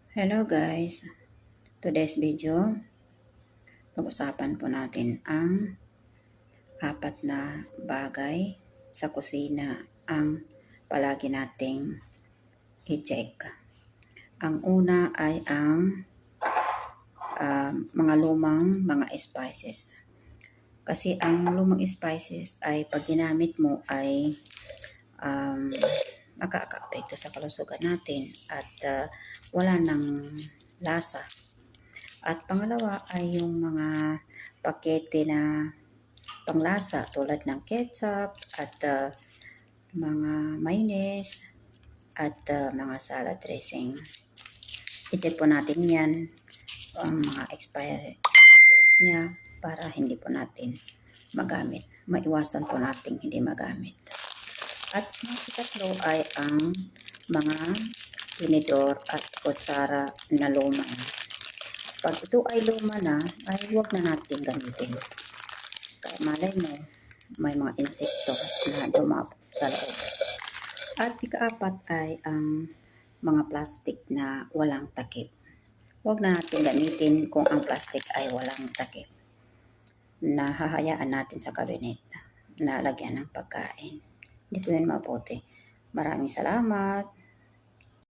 Hello guys, today's video, pag-usapan po natin ang apat na bagay sa kusina ang palagi nating i-check. Ang una ay ang mga lumang mga spices. Kasi ang lumang spices ay pag ginamit mo ay makaka-apekto sa kalusugan natin at wala nang lasa. At pangalawa ay yung mga pakete na panglasa tulad ng ketchup at mga mayonnaise at mga salad dressing. I-check po natin yan, ang mga expiry date niya para hindi po natin magamit. Maiwasan po natin hindi magamit. At yung ikatlo ay ang mga tinidor at kutsara na luma. Pag ito ay luma na, ay huwag na natin gamitin. Kaya malay mo, may mga insekto na dumapot sa loob. At ikaapat ay ang mga plastic na walang takip. Huwag na natin gamitin kung ang plastic ay walang takip. Nahahayaan natin sa cabinet na lagyan ng pagkain. Hindi po yun mabuti. Maraming salamat.